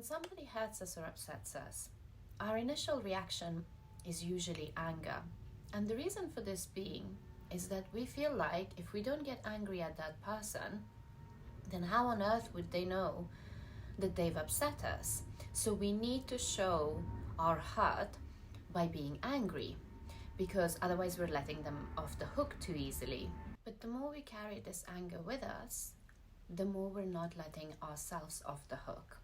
When somebody hurts us or upsets us, our initial reaction is usually anger. And the reason for this being is that we feel like if we don't get angry at that person, then how on earth would they know that they've upset us? So we need to show our hurt by being angry, because otherwise we're letting them off the hook too easily. But the more we carry this anger with us, the more we're not letting ourselves off the hook.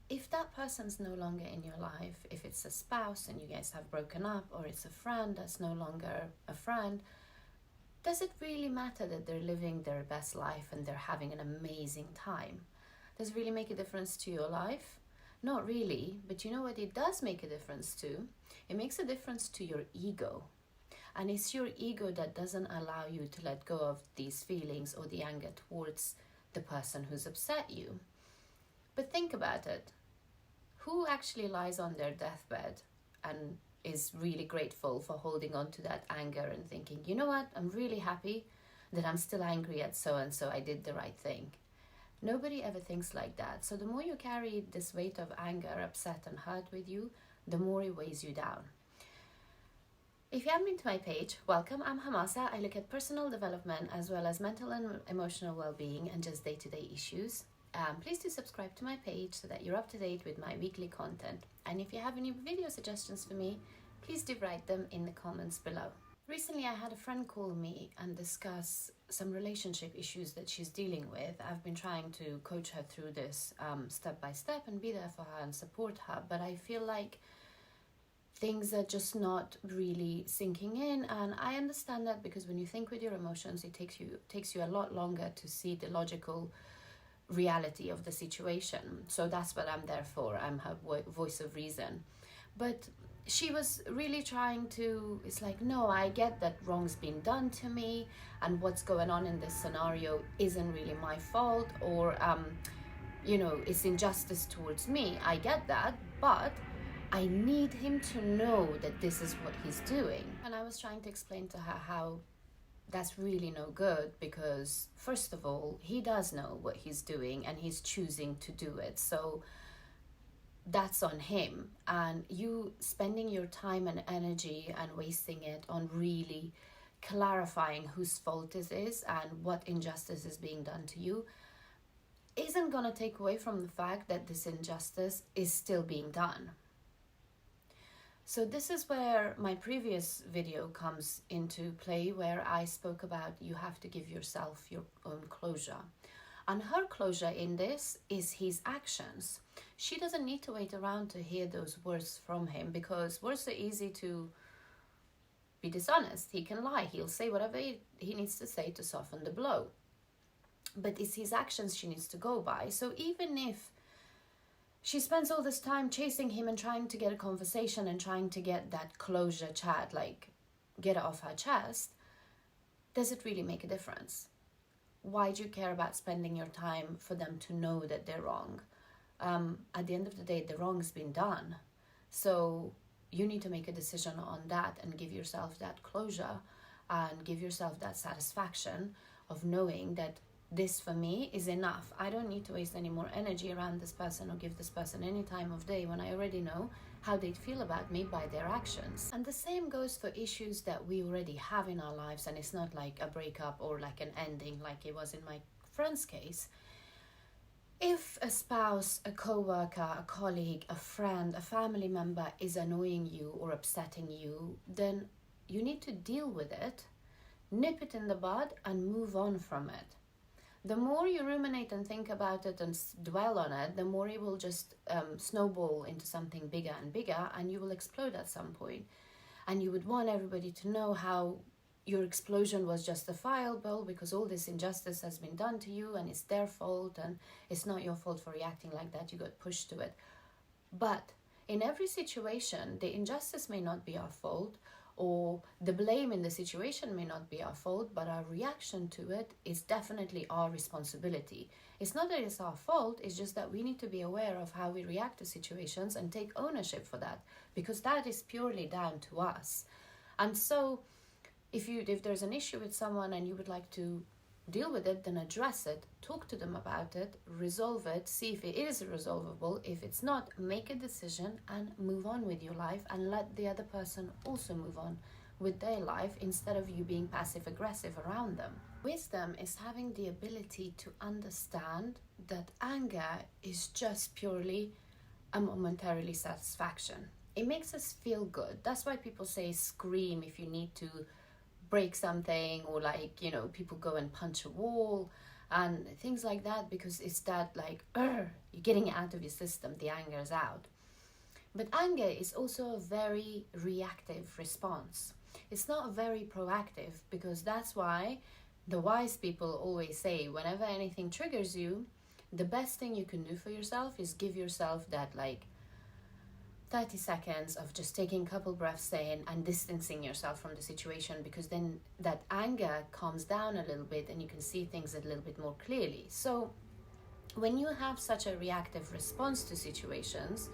If that person's no longer in your life, if it's a spouse and you guys have broken up, or it's a friend that's no longer a friend, does it really matter that they're living their best life and they're having an amazing time? Does it really make a difference to your life? Not really, but you know what it does make a difference to? It makes a difference to your ego. And it's your ego that doesn't allow you to let go of these feelings or the anger towards the person who's upset you. But think about it. Who actually lies on their deathbed and is really grateful for holding on to that anger and thinking, you know what, I'm really happy that I'm still angry at so-and-so, I did the right thing. Nobody ever thinks like that. So the more you carry this weight of anger, upset and hurt with you, the more it weighs you down. If you haven't been to my page, welcome. I'm Hamasa. I look at personal development as well as mental and emotional well-being and just day-to-day issues. Please do subscribe to my page so that you're up to date with my weekly content. And if you have any video suggestions for me, please do write them in the comments below. Recently, I had a friend call me and discuss some relationship issues that she's dealing with. I've been trying to coach her through this step by step and be there for her and support her, but I feel like things are just not really sinking in, and I understand that because when you think with your emotions, it takes you a lot longer to see the logical reality of the situation. So that's what I'm there for. I'm her voice of reason. But she was really trying to, it's like, no, I get that wrong's been done to me and what's going on in this scenario isn't really my fault, or it's injustice towards me. I get that, but I need him to know that this is what he's doing. And I was trying to explain to her how that's really no good, because first of all, he does know what he's doing and he's choosing to do it. So that's on him. And you spending your time and energy and wasting it on really clarifying whose fault this is and what injustice is being done to you isn't going to take away from the fact that this injustice is still being done. So this is where my previous video comes into play, where I spoke about you have to give yourself your own closure. And her closure in this is his actions. She doesn't need to wait around to hear those words from him, because words are easy to be dishonest. He can lie. He'll say whatever he needs to say to soften the blow. But it's his actions she needs to go by. So even if she spends all this time chasing him and trying to get a conversation and trying to get that closure chat, like get it off her chest, does it really make a difference? Why do you care about spending your time for them to know that they're wrong? At the end of the day, the wrong's been done. So you need to make a decision on that and give yourself that closure and give yourself that satisfaction of knowing that this for me is enough. I don't need to waste any more energy around this person or give this person any time of day when I already know how they feel about me by their actions. And the same goes for issues that we already have in our lives, and it's not like a breakup or like an ending like it was in my friend's case. If a spouse, a co-worker, a colleague, a friend, a family member is annoying you or upsetting you, then you need to deal with it, nip it in the bud and move on from it. The more you ruminate and think about it and dwell on it, the more it will just snowball into something bigger and bigger, and you will explode at some point. And you would want everybody to know how your explosion was justifiable because all this injustice has been done to you and it's their fault and it's not your fault for reacting like that. You got pushed to it. But in every situation, the injustice may not be our fault, or the blame in the situation may not be our fault, but our reaction to it is definitely our responsibility. It's not that it's our fault, it's just that we need to be aware of how we react to situations and take ownership for that, because that is purely down to us. And so if there's an issue with someone and you would like to deal with it, then address it, talk to them about it, resolve it, see if it is resolvable. If it's not, make a decision and move on with your life, and let the other person also move on with their life instead of you being passive aggressive around them. Wisdom is having the ability to understand that anger is just purely a momentarily satisfaction. It makes us feel good. That's why people say scream if you need to break something, or like, you know, people go and punch a wall and things like that, because it's that like, you're getting it out of your system, the anger is out. But anger is also a very reactive response. It's not very proactive, because that's why the wise people always say whenever anything triggers you, the best thing you can do for yourself is give yourself that like 30 seconds of just taking a couple breaths in and distancing yourself from the situation, because then that anger calms down a little bit and you can see things a little bit more clearly. So when you have such a reactive response to situations,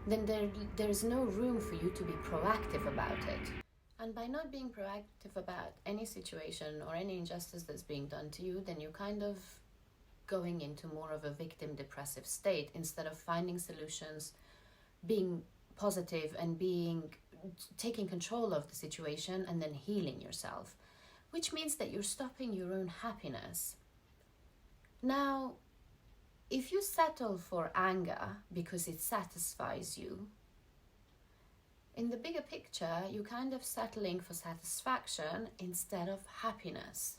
then there's no room for you to be proactive about it. And by not being proactive about any situation or any injustice that's being done to you, then you're kind of going into more of a victim depressive state instead of finding solutions, being positive and taking control of the situation and then healing yourself, which means that you're stopping your own happiness. Now, if you settle for anger because it satisfies you, in the bigger picture, you're kind of settling for satisfaction instead of happiness.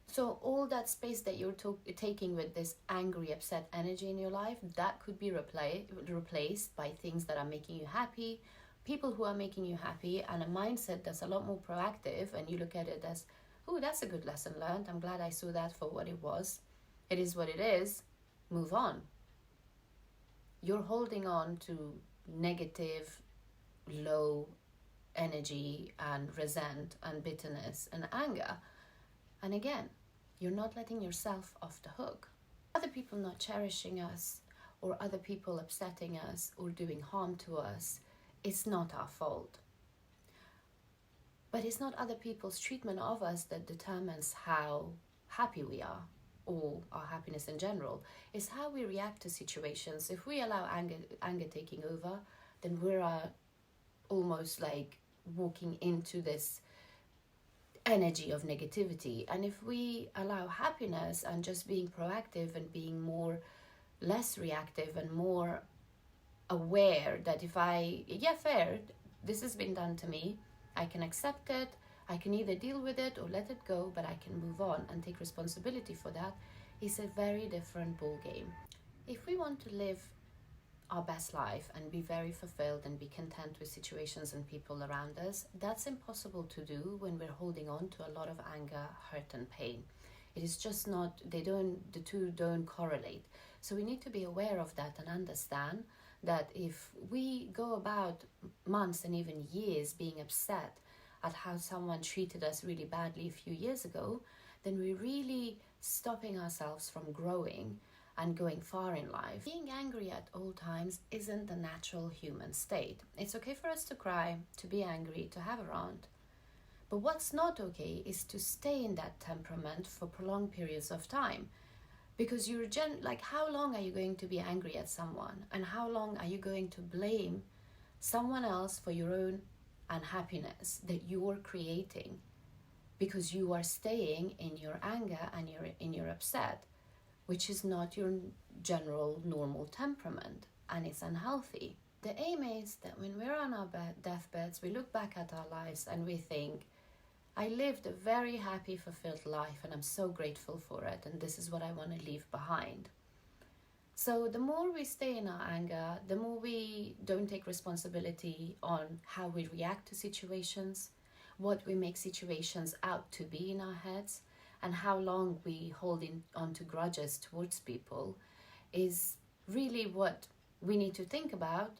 So all that space that you're taking with this angry, upset energy in your life, that could be replaced by things that are making you happy, people who are making you happy, and a mindset that's a lot more proactive, and you look at it as, oh, that's a good lesson learned. I'm glad I saw that for what it was. It is what it is. Move on. You're holding on to negative, low energy and resent and bitterness and anger. And again, you're not letting yourself off the hook. Other people not cherishing us, or other people upsetting us or doing harm to us, it's not our fault. But it's not other people's treatment of us that determines how happy we are, or our happiness in general. It's how we react to situations. If we allow anger taking over, then we're almost like walking into this energy of negativity. And if we allow happiness and just being proactive and being less reactive and more aware that fair, this has been done to me, I can accept it, I can either deal with it or let it go, but I can move on and take responsibility for that, is a very different ball game. If we want to live our best life and be very fulfilled and be content with situations and people around us, that's impossible to do when we're holding on to a lot of anger, hurt and pain. It is just not, the two don't correlate. So we need to be aware of that and understand that if we go about months and even years being upset at how someone treated us really badly a few years ago, then we're really stopping ourselves from growing and going far in life. Being angry at all times isn't the natural human state. It's okay for us to cry, to be angry, to have a rant. But what's not okay is to stay in that temperament for prolonged periods of time. Because you're how long are you going to be angry at someone? And how long are you going to blame someone else for your own unhappiness that you're creating? Because you are staying in your anger and you're in your upset, which is not your general normal temperament, and it's unhealthy. The aim is that when we're on our deathbeds, we look back at our lives and we think, I lived a very happy, fulfilled life, and I'm so grateful for it, and this is what I want to leave behind. So the more we stay in our anger, the more we don't take responsibility on how we react to situations, what we make situations out to be in our heads, and how long we hold on to grudges towards people, is really what we need to think about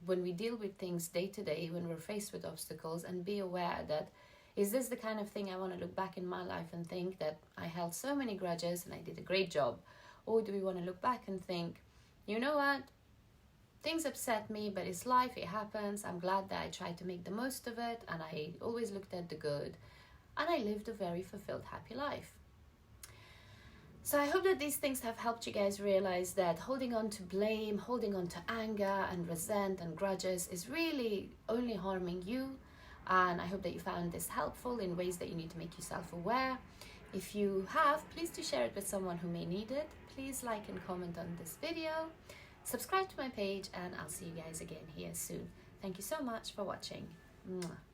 when we deal with things day to day, when we're faced with obstacles, and be aware that, is this the kind of thing I want to look back in my life and think that I held so many grudges and I did a great job? Or do we want to look back and think, you know what, things upset me, but it's life, it happens, I'm glad that I tried to make the most of it, and I always looked at the good. and I lived a very fulfilled, happy life. So I hope that these things have helped you guys realize that holding on to blame, holding on to anger and resent and grudges is really only harming you. And I hope that you found this helpful in ways that you need to make yourself aware. If you have, please do share it with someone who may need it. Please like and comment on this video. Subscribe to my page, and I'll see you guys again here soon. Thank you so much for watching. Mwah.